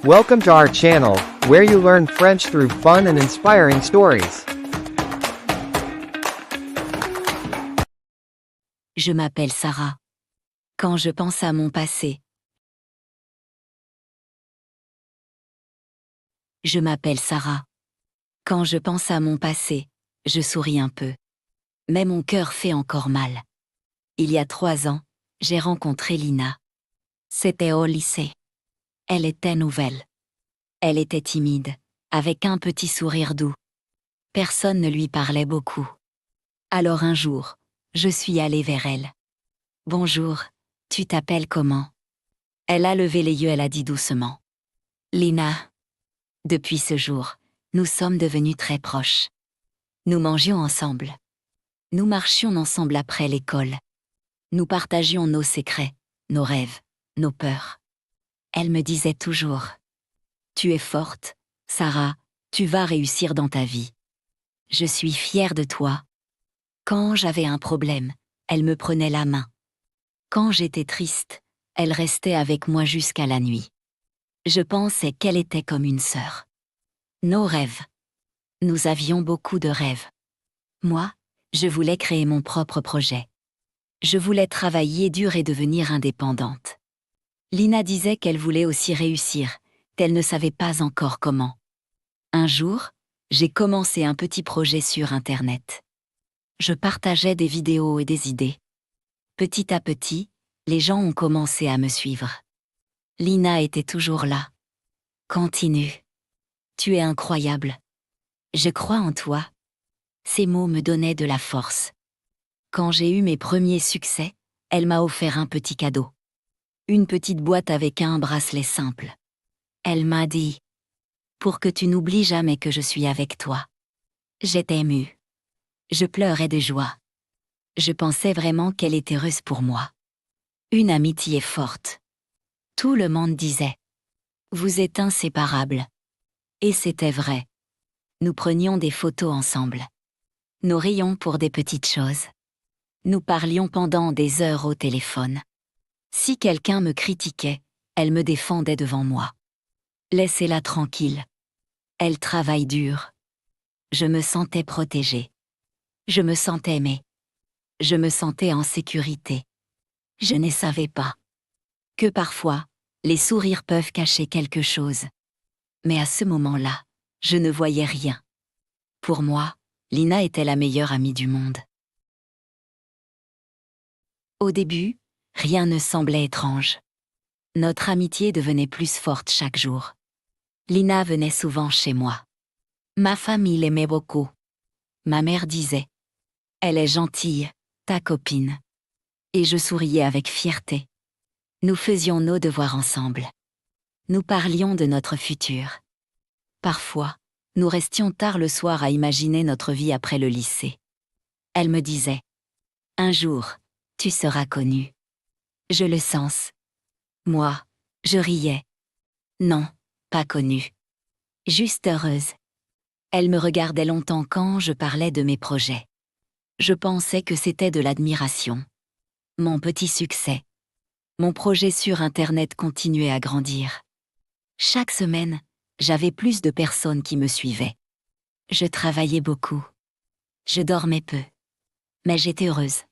Welcome to our channel, where you learn French through fun and inspiring stories. Je m'appelle Sarah. Quand je pense à mon passé. Je m'appelle Sarah. Quand je pense à mon passé, je souris un peu. Mais mon cœur fait encore mal. Il y a 3 ans, j'ai rencontré Lina. C'était au lycée. Elle était nouvelle. Elle était timide, avec un petit sourire doux. Personne ne lui parlait beaucoup. Alors un jour, je suis allée vers elle. « Bonjour, tu t'appelles comment ?» Elle a levé les yeux, elle a dit doucement. « Lina. » Depuis ce jour, nous sommes devenus très proches. Nous mangions ensemble. Nous marchions ensemble après l'école. Nous partagions nos secrets, nos rêves, nos peurs. Elle me disait toujours « Tu es forte, Sarah, tu vas réussir dans ta vie. Je suis fière de toi. » Quand j'avais un problème, elle me prenait la main. Quand j'étais triste, elle restait avec moi jusqu'à la nuit. Je pensais qu'elle était comme une sœur. Nos rêves. Nous avions beaucoup de rêves. Moi, je voulais créer mon propre projet. Je voulais travailler dur et devenir indépendante. Lina disait qu'elle voulait aussi réussir, qu'elle ne savait pas encore comment. Un jour, j'ai commencé un petit projet sur Internet. Je partageais des vidéos et des idées. Petit à petit, les gens ont commencé à me suivre. Lina était toujours là. Continue. Tu es incroyable. Je crois en toi. Ces mots me donnaient de la force. Quand j'ai eu mes premiers succès, elle m'a offert un petit cadeau. Une petite boîte avec un bracelet simple. Elle m'a dit « Pour que tu n'oublies jamais que je suis avec toi. » J'étais émue. Je pleurais de joie. Je pensais vraiment qu'elle était heureuse pour moi. Une amitié forte. Tout le monde disait « Vous êtes inséparables. » Et c'était vrai. Nous prenions des photos ensemble. Nous rions pour des petites choses. Nous parlions pendant des heures au téléphone. Si quelqu'un me critiquait, elle me défendait devant moi. Laissez-la tranquille. Elle travaille dur. Je me sentais protégée. Je me sentais aimée. Je me sentais en sécurité. Je ne savais pas que parfois, les sourires peuvent cacher quelque chose. Mais à ce moment-là, je ne voyais rien. Pour moi, Lina était la meilleure amie du monde. Au début, rien ne semblait étrange. Notre amitié devenait plus forte chaque jour. Lina venait souvent chez moi. Ma famille l'aimait beaucoup. Ma mère disait « Elle est gentille, ta copine. » Et je souriais avec fierté. Nous faisions nos devoirs ensemble. Nous parlions de notre futur. Parfois, nous restions tard le soir à imaginer notre vie après le lycée. Elle me disait « Un jour, tu seras connue. » Je le sens. Moi, je riais. Non, pas connue. Juste heureuse. Elle me regardait longtemps quand je parlais de mes projets. Je pensais que c'était de l'admiration. Mon petit succès. Mon projet sur Internet continuait à grandir. Chaque semaine, j'avais plus de personnes qui me suivaient. Je travaillais beaucoup. Je dormais peu. Mais j'étais heureuse.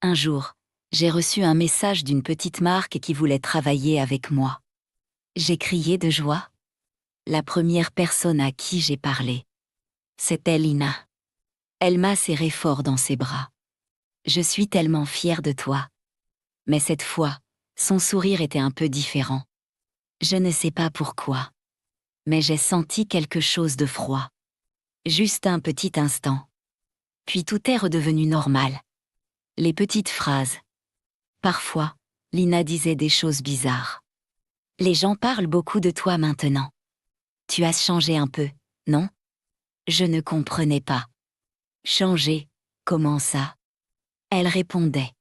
Un jour, j'ai reçu un message d'une petite marque qui voulait travailler avec moi. J'ai crié de joie. La première personne à qui j'ai parlé, c'était Lina. Elle m'a serré fort dans ses bras. Je suis tellement fière de toi. Mais cette fois, son sourire était un peu différent. Je ne sais pas pourquoi. Mais j'ai senti quelque chose de froid. Juste un petit instant. Puis tout est redevenu normal. Les petites phrases. Parfois, Lina disait des choses bizarres. Les gens parlent beaucoup de toi maintenant. Tu as changé un peu, non? Je ne comprenais pas. Changer, comment ça? Elle répondait.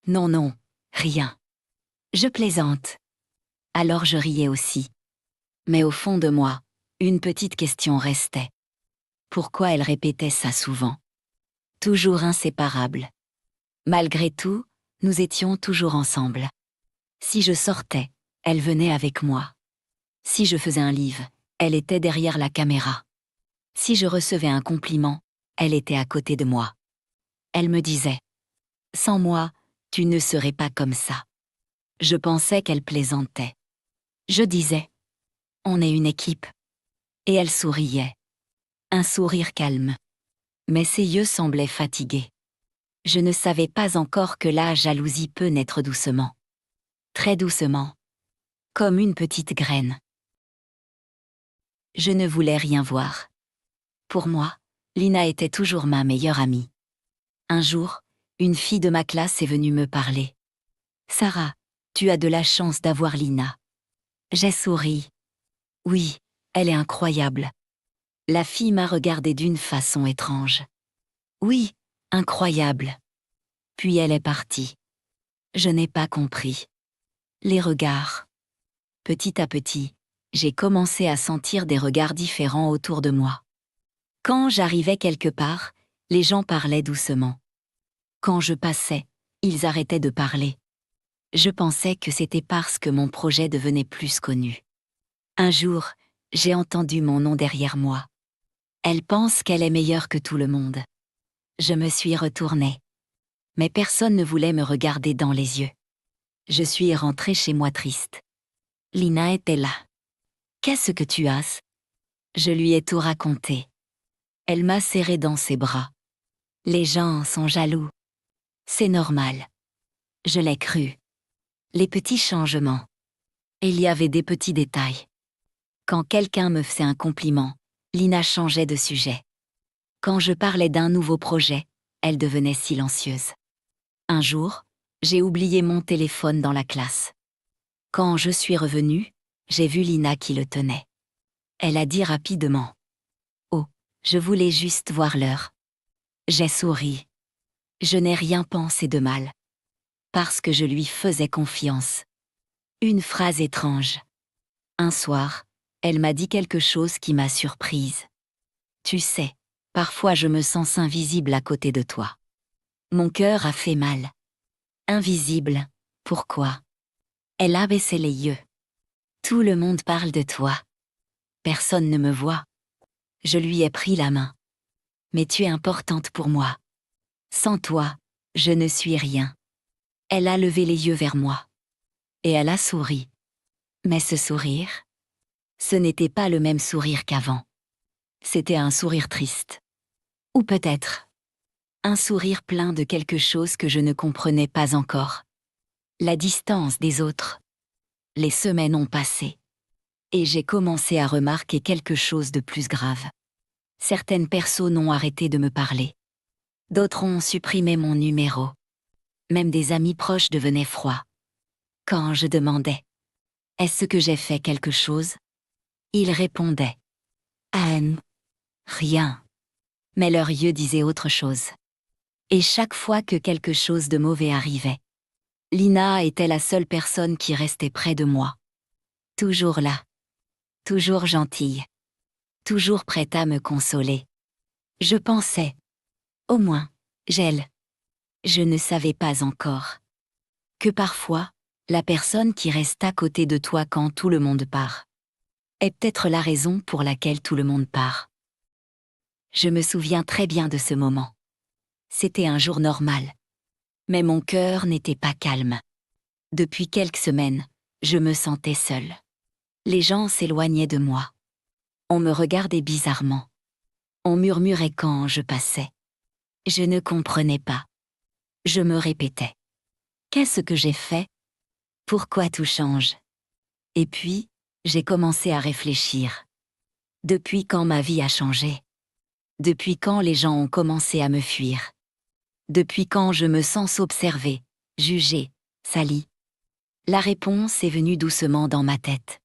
Non, non, rien. Je plaisante. Alors je riais aussi. Mais au fond de moi, une petite question restait. Pourquoi elle répétait ça souvent? Toujours inséparables. Malgré tout, nous étions toujours ensemble. Si je sortais, elle venait avec moi. Si je faisais un live, elle était derrière la caméra. Si je recevais un compliment, elle était à côté de moi. Elle me disait « Sans moi, tu ne serais pas comme ça ». Je pensais qu'elle plaisantait. Je disais « On est une équipe ». Et elle souriait. Un sourire calme. Mais ses yeux semblaient fatigués. Je ne savais pas encore que la jalousie peut naître doucement. Très doucement. Comme une petite graine. Je ne voulais rien voir. Pour moi, Lina était toujours ma meilleure amie. Un jour, une fille de ma classe est venue me parler. « Sarah, tu as de la chance d'avoir Lina. » J'ai souri. Oui, elle est incroyable. La fille m'a regardé d'une façon étrange. Oui, incroyable. Puis elle est partie. Je n'ai pas compris. Les regards. Petit à petit, j'ai commencé à sentir des regards différents autour de moi. Quand j'arrivais quelque part, les gens parlaient doucement. Quand je passais, ils arrêtaient de parler. Je pensais que c'était parce que mon projet devenait plus connu. Un jour, j'ai entendu mon nom derrière moi. Elle pense qu'elle est meilleure que tout le monde. Je me suis retournée. Mais personne ne voulait me regarder dans les yeux. Je suis rentrée chez moi triste. Lina était là. « Qu'est-ce que tu as ?» Je lui ai tout raconté. Elle m'a serré dans ses bras. « Les gens sont jaloux. C'est normal. » Je l'ai cru. Les petits changements. Il y avait des petits détails. Quand quelqu'un me faisait un compliment, Lina changeait de sujet. Quand je parlais d'un nouveau projet, elle devenait silencieuse. Un jour, j'ai oublié mon téléphone dans la classe. Quand je suis revenue, j'ai vu Lina qui le tenait. Elle a dit rapidement « Oh, je voulais juste voir l'heure. » J'ai souri. Je n'ai rien pensé de mal. Parce que je lui faisais confiance. Une phrase étrange. Un soir, elle m'a dit quelque chose qui m'a surprise. « Tu sais, parfois je me sens invisible à côté de toi. » Mon cœur a fait mal. Invisible, pourquoi? Elle a baissé les yeux. Tout le monde parle de toi. Personne ne me voit. Je lui ai pris la main. Mais tu es importante pour moi. Sans toi, je ne suis rien. Elle a levé les yeux vers moi. Et elle a souri. Mais ce sourire, ce n'était pas le même sourire qu'avant. C'était un sourire triste. Ou peut-être un sourire plein de quelque chose que je ne comprenais pas encore. La distance des autres. Les semaines ont passé. Et j'ai commencé à remarquer quelque chose de plus grave. Certaines personnes ont arrêté de me parler. D'autres ont supprimé mon numéro. Même des amis proches devenaient froids. Quand je demandais « Est-ce que j'ai fait quelque chose ?» Ils répondaient « Anne, rien. » Mais leurs yeux disaient autre chose. Et chaque fois que quelque chose de mauvais arrivait, Lina était la seule personne qui restait près de moi. Toujours là. Toujours gentille. Toujours prête à me consoler. Je pensais, au moins, j'elle. Je ne savais pas encore que parfois, la personne qui reste à côté de toi quand tout le monde part est peut-être la raison pour laquelle tout le monde part. Je me souviens très bien de ce moment. C'était un jour normal. Mais mon cœur n'était pas calme. Depuis quelques semaines, je me sentais seule. Les gens s'éloignaient de moi. On me regardait bizarrement. On murmurait quand je passais. Je ne comprenais pas. Je me répétais. Qu'est-ce que j'ai fait? Pourquoi tout change? Et puis, j'ai commencé à réfléchir. Depuis quand ma vie a changé? Depuis quand les gens ont commencé à me fuir? Depuis quand je me sens observée, jugée, salie? La réponse est venue doucement dans ma tête.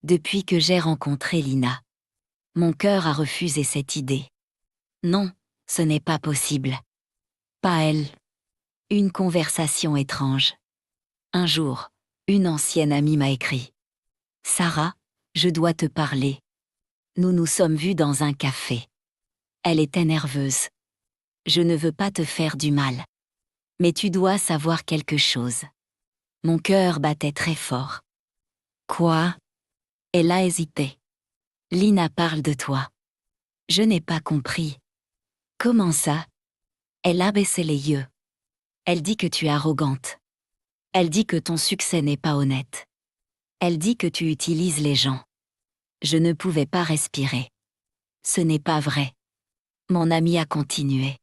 Depuis que j'ai rencontré Lina. Mon cœur a refusé cette idée. Non, ce n'est pas possible. Pas elle. Une conversation étrange. Un jour, une ancienne amie m'a écrit. « Sarah, je dois te parler. Nous nous sommes vus dans un café. » Elle était nerveuse. « Je ne veux pas te faire du mal. Mais tu dois savoir quelque chose. » Mon cœur battait très fort. « Quoi ? Elle a hésité. Lina parle de toi. Je n'ai pas compris. Comment ça? Elle a baissé les yeux. Elle dit que tu es arrogante. Elle dit que ton succès n'est pas honnête. Elle dit que tu utilises les gens. Je ne pouvais pas respirer. Ce n'est pas vrai. Mon amie a continué.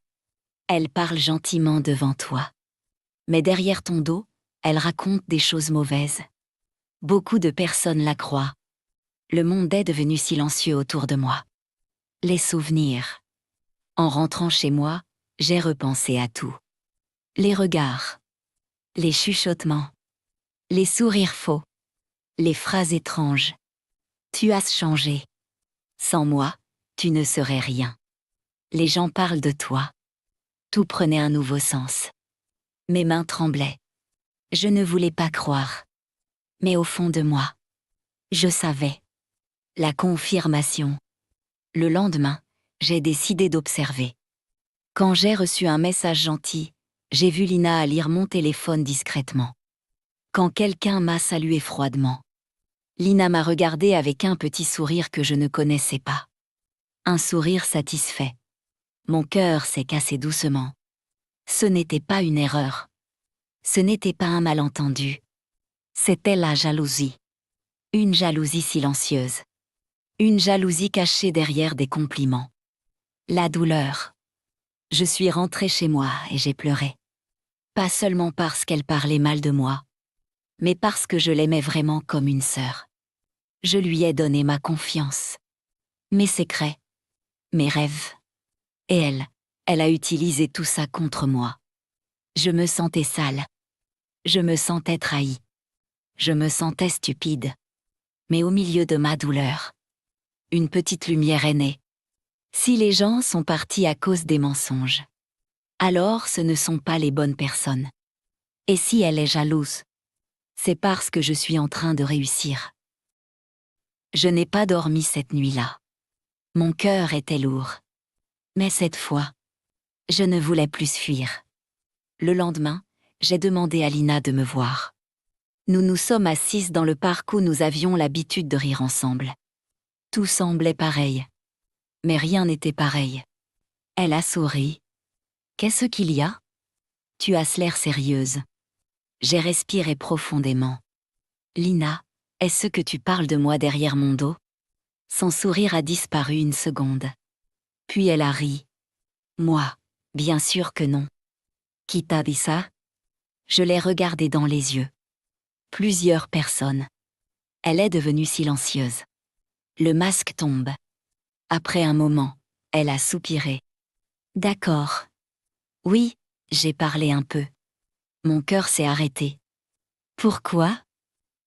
Elle parle gentiment devant toi. Mais derrière ton dos, elle raconte des choses mauvaises. Beaucoup de personnes la croient. Le monde est devenu silencieux autour de moi. Les souvenirs. En rentrant chez moi, j'ai repensé à tout. Les regards. Les chuchotements. Les sourires faux. Les phrases étranges. Tu as changé. Sans moi, tu ne serais rien. Les gens parlent de toi. Tout prenait un nouveau sens. Mes mains tremblaient. Je ne voulais pas croire. Mais au fond de moi, je savais. La confirmation. Le lendemain, j'ai décidé d'observer. Quand j'ai reçu un message gentil, j'ai vu Lina lire mon téléphone discrètement. Quand quelqu'un m'a salué froidement, Lina m'a regardé avec un petit sourire que je ne connaissais pas. Un sourire satisfait. Mon cœur s'est cassé doucement. Ce n'était pas une erreur. Ce n'était pas un malentendu. C'était la jalousie. Une jalousie silencieuse. Une jalousie cachée derrière des compliments. La douleur. Je suis rentrée chez moi et j'ai pleuré. Pas seulement parce qu'elle parlait mal de moi, mais parce que je l'aimais vraiment comme une sœur. Je lui ai donné ma confiance. Mes secrets. Mes rêves. Et elle a utilisé tout ça contre moi. Je me sentais sale. Je me sentais trahie. Je me sentais stupide. Mais au milieu de ma douleur, une petite lumière est née. Si les gens sont partis à cause des mensonges, alors ce ne sont pas les bonnes personnes. Et si elle est jalouse, c'est parce que je suis en train de réussir. Je n'ai pas dormi cette nuit-là. Mon cœur était lourd. Mais cette fois, je ne voulais plus fuir. Le lendemain, j'ai demandé à Lina de me voir. Nous nous sommes assises dans le parc où nous avions l'habitude de rire ensemble. Tout semblait pareil. Mais rien n'était pareil. Elle a souri. Qu'est-ce qu'il y a? Tu as l'air sérieuse. J'ai respiré profondément. Lina, est-ce que tu parles de moi derrière mon dos? Son sourire a disparu une seconde. Puis elle a ri. Moi, bien sûr que non. Qui t'a dit ça? Je l'ai regardée dans les yeux. Plusieurs personnes. Elle est devenue silencieuse. Le masque tombe. Après un moment, elle a soupiré. D'accord. Oui, j'ai parlé un peu. Mon cœur s'est arrêté. Pourquoi?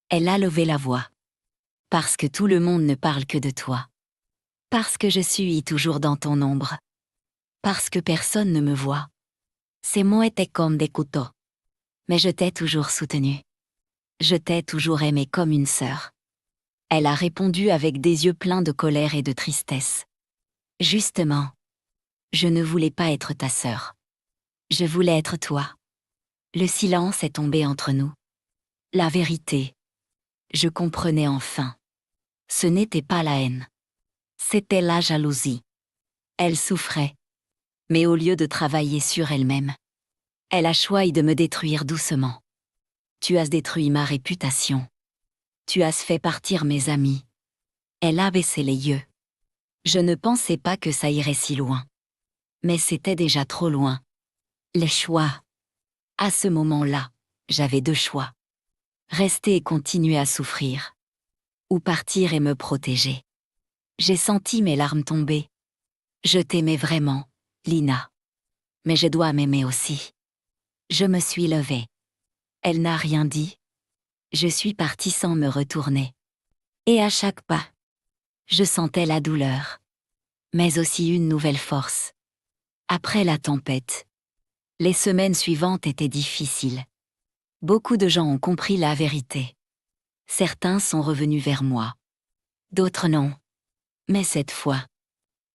Elle a levé la voix. Parce que tout le monde ne parle que de toi. Parce que je suis toujours dans ton ombre. Parce que personne ne me voit. Ces mots étaient comme des couteaux. Mais je t'ai toujours soutenu. Je t'ai toujours aimé comme une sœur. Elle a répondu avec des yeux pleins de colère et de tristesse. Justement, je ne voulais pas être ta sœur. Je voulais être toi. Le silence est tombé entre nous. La vérité. Je comprenais enfin. Ce n'était pas la haine. C'était la jalousie. Elle souffrait. Mais au lieu de travailler sur elle-même, elle a choisi de me détruire doucement. Tu as détruit ma réputation. Tu as fait partir mes amis. Elle a baissé les yeux. Je ne pensais pas que ça irait si loin. Mais c'était déjà trop loin. Les choix. À ce moment-là, j'avais deux choix. Rester et continuer à souffrir. Ou partir et me protéger. J'ai senti mes larmes tomber. Je t'aimais vraiment, Lina. Mais je dois m'aimer aussi. Je me suis levée. Elle n'a rien dit. Je suis partie sans me retourner. Et à chaque pas, je sentais la douleur. Mais aussi une nouvelle force. Après la tempête, les semaines suivantes étaient difficiles. Beaucoup de gens ont compris la vérité. Certains sont revenus vers moi. D'autres non. Mais cette fois,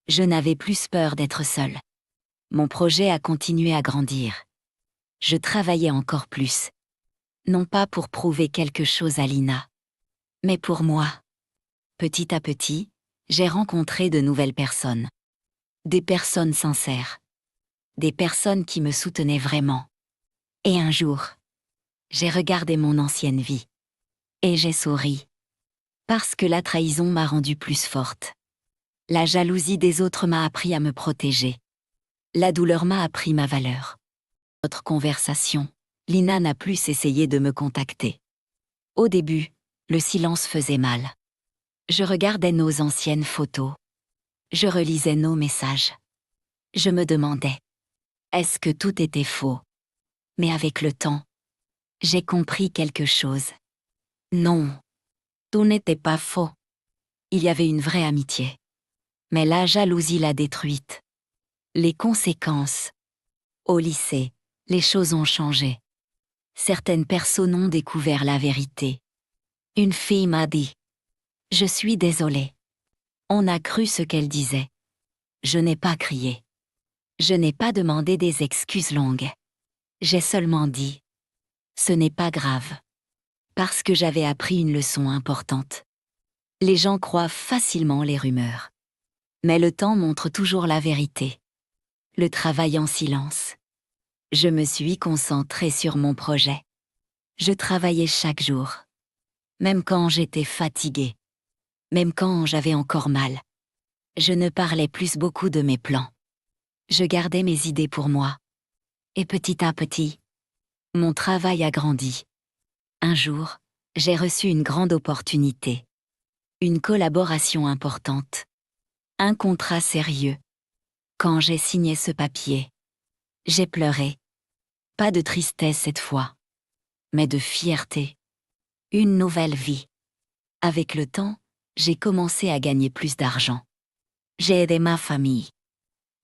je n'avais plus peur d'être seule. Mon projet a continué à grandir. Je travaillais encore plus. Non pas pour prouver quelque chose à Lina, mais pour moi. Petit à petit, j'ai rencontré de nouvelles personnes. Des personnes sincères. Des personnes qui me soutenaient vraiment. Et un jour, j'ai regardé mon ancienne vie. Et j'ai souri. Parce que la trahison m'a rendue plus forte. La jalousie des autres m'a appris à me protéger. La douleur m'a appris ma valeur. Notre conversation, Lina n'a plus essayé de me contacter. Au début, le silence faisait mal. Je regardais nos anciennes photos. Je relisais nos messages. Je me demandais, est-ce que tout était faux? Mais avec le temps, j'ai compris quelque chose. Non, tout n'était pas faux. Il y avait une vraie amitié. Mais la jalousie l'a détruite. Les conséquences. Au lycée, les choses ont changé. Certaines personnes ont découvert la vérité. Une fille m'a dit, « Je suis désolée. » On a cru ce qu'elle disait. Je n'ai pas crié. Je n'ai pas demandé des excuses longues. J'ai seulement dit, « Ce n'est pas grave. » Parce que j'avais appris une leçon importante. Les gens croient facilement les rumeurs. Mais le temps montre toujours la vérité. Le travail en silence. Je me suis concentrée sur mon projet. Je travaillais chaque jour. Même quand j'étais fatiguée. Même quand j'avais encore mal. Je ne parlais plus beaucoup de mes plans. Je gardais mes idées pour moi. Et petit à petit, mon travail a grandi. Un jour, j'ai reçu une grande opportunité. Une collaboration importante. Un contrat sérieux. Quand j'ai signé ce papier, j'ai pleuré. Pas de tristesse cette fois, mais de fierté. Une nouvelle vie. Avec le temps, j'ai commencé à gagner plus d'argent. J'ai aidé ma famille.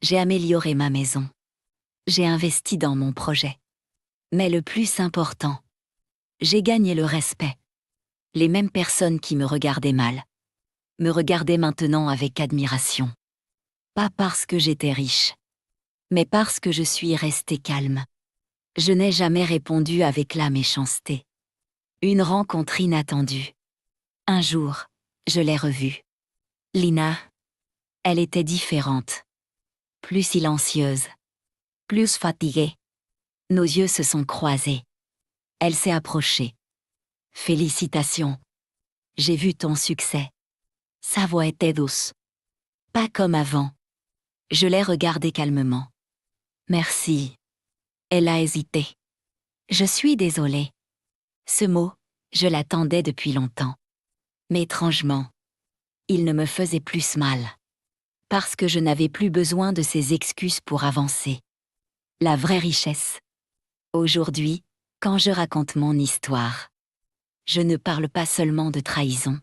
J'ai amélioré ma maison. J'ai investi dans mon projet. Mais le plus important, j'ai gagné le respect. Les mêmes personnes qui me regardaient mal me regardaient maintenant avec admiration. Pas parce que j'étais riche, mais parce que je suis restée calme. Je n'ai jamais répondu avec la méchanceté. Une rencontre inattendue. Un jour, je l'ai revue. Lina. Elle était différente. Plus silencieuse. Plus fatiguée. Nos yeux se sont croisés. Elle s'est approchée. Félicitations. J'ai vu ton succès. Sa voix était douce. Pas comme avant. Je l'ai regardée calmement. Merci. Elle a hésité. Je suis désolée. Ce mot, je l'attendais depuis longtemps. Mais étrangement, il ne me faisait plus mal. Parce que je n'avais plus besoin de ces excuses pour avancer. La vraie richesse. Aujourd'hui, quand je raconte mon histoire, je ne parle pas seulement de trahison.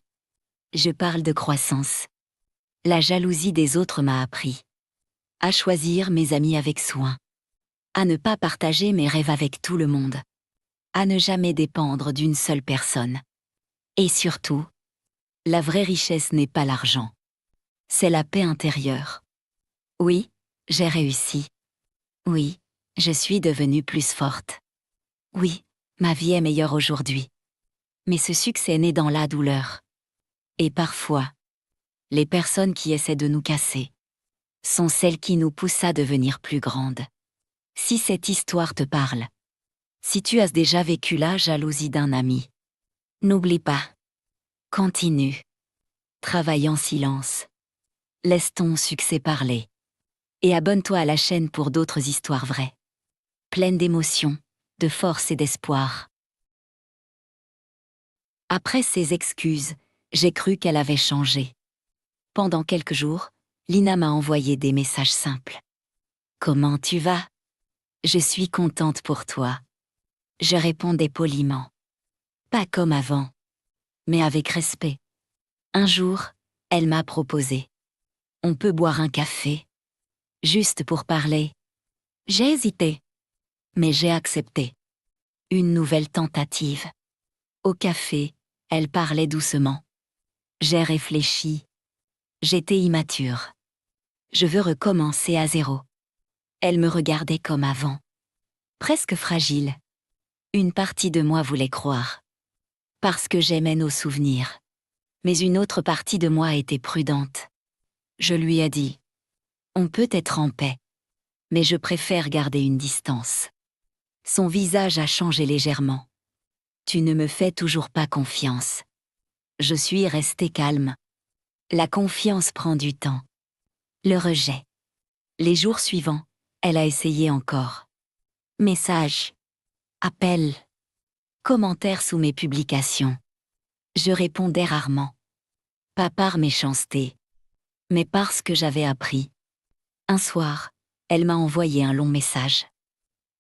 Je parle de croissance. La jalousie des autres m'a appris à choisir mes amis avec soin, à ne pas partager mes rêves avec tout le monde, à ne jamais dépendre d'une seule personne. Et surtout, la vraie richesse n'est pas l'argent. C'est la paix intérieure. Oui, j'ai réussi. Oui, je suis devenue plus forte. Oui, ma vie est meilleure aujourd'hui. Mais ce succès naît dans la douleur. Et parfois, les personnes qui essaient de nous casser sont celles qui nous poussent à devenir plus grandes. Si cette histoire te parle, si tu as déjà vécu la jalousie d'un ami, n'oublie pas. Continue. Travaille en silence. Laisse ton succès parler. Et abonne-toi à la chaîne pour d'autres histoires vraies. Pleines d'émotions, de force et d'espoir. Après ces excuses, j'ai cru qu'elle avait changé. Pendant quelques jours, Lina m'a envoyé des messages simples. Comment tu vas? Je suis contente pour toi. Je répondais poliment. Pas comme avant, mais avec respect. Un jour, elle m'a proposé. On peut boire un café? Juste pour parler. J'ai hésité. Mais j'ai accepté. Une nouvelle tentative. Au café, elle parlait doucement. J'ai réfléchi. J'étais immature. Je veux recommencer à zéro. Elle me regardait comme avant. Presque fragile. Une partie de moi voulait croire. Parce que j'aimais nos souvenirs. Mais une autre partie de moi était prudente. Je lui ai dit. On peut être en paix. Mais je préfère garder une distance. Son visage a changé légèrement. Tu ne me fais toujours pas confiance. Je suis restée calme. La confiance prend du temps. Le rejet. Les jours suivants, elle a essayé encore. Messages. Appels. Commentaires sous mes publications. Je répondais rarement. Pas par méchanceté, mais parce que j'avais appris. Un soir, elle m'a envoyé un long message.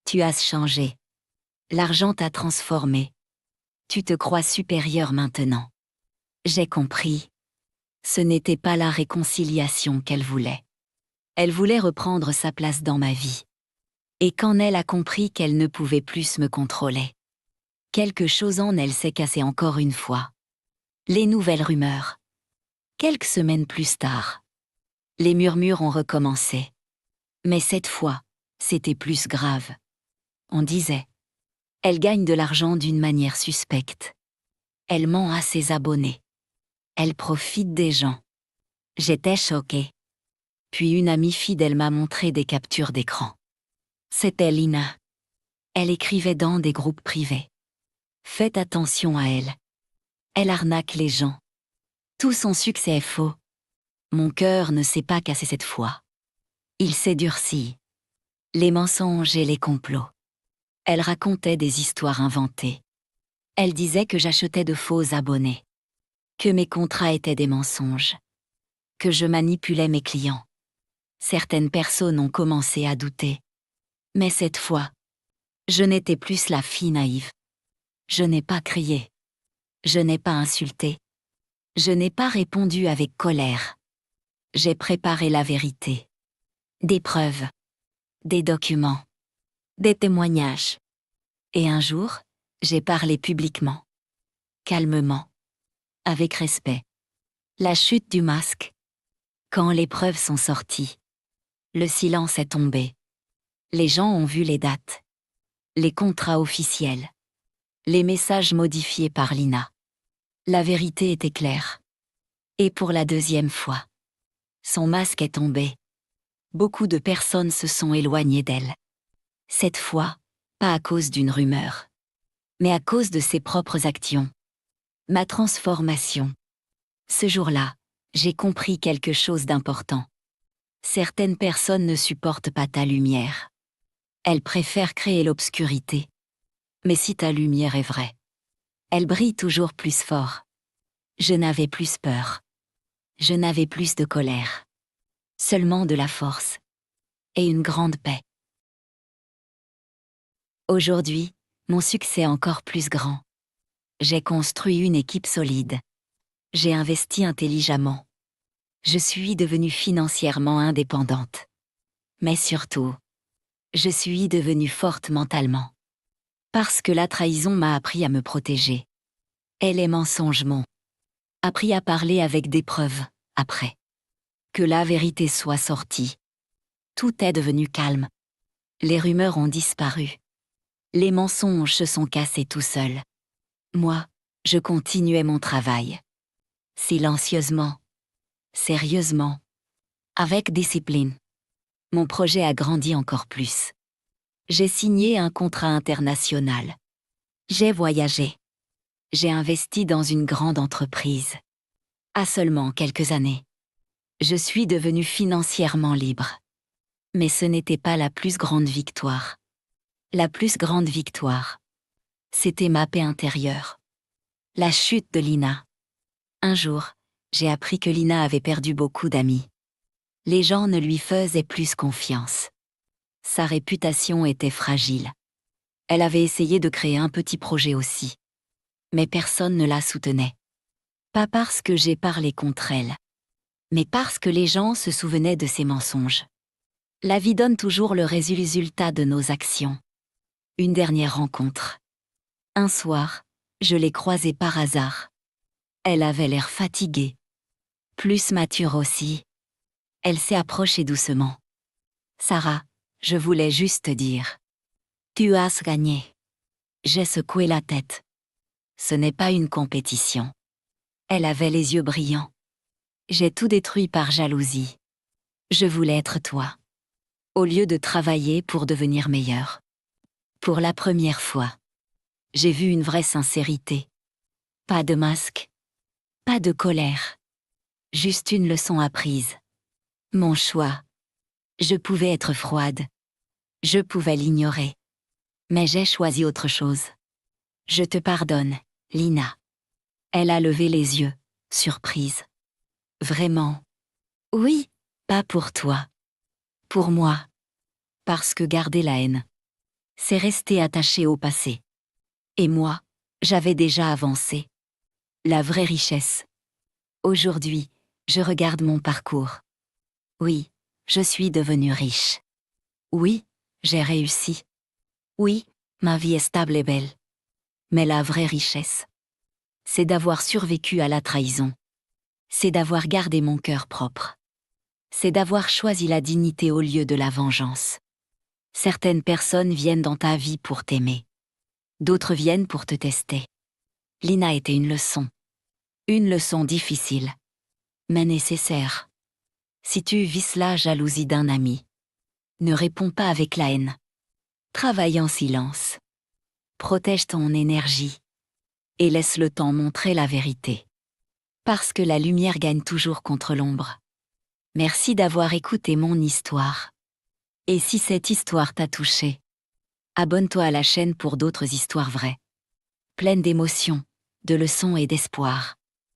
Tu as changé. L'argent t'a transformé. Tu te crois supérieur maintenant. J'ai compris. Ce n'était pas la réconciliation qu'elle voulait. Elle voulait reprendre sa place dans ma vie. Et quand elle a compris qu'elle ne pouvait plus me contrôler, quelque chose en elle s'est cassé encore une fois. Les nouvelles rumeurs. Quelques semaines plus tard, les murmures ont recommencé. Mais cette fois, c'était plus grave. On disait, elle gagne de l'argent d'une manière suspecte. Elle ment à ses abonnés. Elle profite des gens. J'étais choquée. Puis une amie fidèle m'a montré des captures d'écran. C'était Lina. Elle écrivait dans des groupes privés. Faites attention à elle. Elle arnaque les gens. Tout son succès est faux. Mon cœur ne s'est pas cassé cette fois. Il s'est durci. Les mensonges et les complots. Elle racontait des histoires inventées. Elle disait que j'achetais de faux abonnés. Que mes contrats étaient des mensonges. Que je manipulais mes clients. Certaines personnes ont commencé à douter. Mais cette fois, je n'étais plus la fille naïve. Je n'ai pas crié. Je n'ai pas insulté. Je n'ai pas répondu avec colère. J'ai préparé la vérité. Des preuves. Des documents. Des témoignages. Et un jour, j'ai parlé publiquement. Calmement. Avec respect. La chute du masque. Quand les preuves sont sorties. Le silence est tombé. Les gens ont vu les dates. Les contrats officiels. Les messages modifiés par Lina. La vérité était claire. Et pour la deuxième fois, son masque est tombé. Beaucoup de personnes se sont éloignées d'elle. Cette fois, pas à cause d'une rumeur, mais à cause de ses propres actions. Ma transformation. Ce jour-là, j'ai compris quelque chose d'important. Certaines personnes ne supportent pas ta lumière. Elles préfèrent créer l'obscurité. Mais si ta lumière est vraie, elle brille toujours plus fort. Je n'avais plus peur. Je n'avais plus de colère. Seulement de la force. Et une grande paix. Aujourd'hui, mon succès est encore plus grand. J'ai construit une équipe solide. J'ai investi intelligemment. Je suis devenue financièrement indépendante. Mais surtout, je suis devenue forte mentalement. Parce que la trahison m'a appris à me protéger. Et les mensonges m'ont appris à parler avec des preuves, après. Que la vérité soit sortie. Tout est devenu calme. Les rumeurs ont disparu. Les mensonges se sont cassés tout seuls. Moi, je continuais mon travail. Silencieusement. Sérieusement. Avec discipline. Mon projet a grandi encore plus. J'ai signé un contrat international. J'ai voyagé. J'ai investi dans une grande entreprise. À seulement quelques années. Je suis devenue financièrement libre. Mais ce n'était pas la plus grande victoire. La plus grande victoire, c'était ma paix intérieure. La chute de Lina. Un jour, j'ai appris que Lina avait perdu beaucoup d'amis. Les gens ne lui faisaient plus confiance. Sa réputation était fragile. Elle avait essayé de créer un petit projet aussi. Mais personne ne la soutenait. Pas parce que j'ai parlé contre elle, mais parce que les gens se souvenaient de ses mensonges. La vie donne toujours le résultat de nos actions. Une dernière rencontre. Un soir, je l'ai croisée par hasard. Elle avait l'air fatiguée. Plus mature aussi. Elle s'est approchée doucement. Sarah, je voulais juste te dire. Tu as gagné. J'ai secoué la tête. Ce n'est pas une compétition. Elle avait les yeux brillants. J'ai tout détruit par jalousie. Je voulais être toi. Au lieu de travailler pour devenir meilleur. Pour la première fois, j'ai vu une vraie sincérité. Pas de masque. Pas de colère. Juste une leçon apprise. Mon choix. Je pouvais être froide. Je pouvais l'ignorer. Mais j'ai choisi autre chose. Je te pardonne, Lina. Elle a levé les yeux, surprise. Vraiment? Oui, pas pour toi. Pour moi. Parce que garder la haine, c'est rester attaché au passé. Et moi, j'avais déjà avancé. La vraie richesse. Aujourd'hui, je regarde mon parcours. Oui, je suis devenue riche. Oui, j'ai réussi. Oui, ma vie est stable et belle. Mais la vraie richesse, c'est d'avoir survécu à la trahison. C'est d'avoir gardé mon cœur propre. C'est d'avoir choisi la dignité au lieu de la vengeance. Certaines personnes viennent dans ta vie pour t'aimer. D'autres viennent pour te tester. Lina était une leçon. Une leçon difficile, mais nécessaire. Si tu vis la jalousie d'un ami, ne réponds pas avec la haine. Travaille en silence. Protège ton énergie. Et laisse le temps montrer la vérité. Parce que la lumière gagne toujours contre l'ombre. Merci d'avoir écouté mon histoire. Et si cette histoire t'a touché, abonne-toi à la chaîne pour d'autres histoires vraies. Pleines d'émotions, de leçons et d'espoir.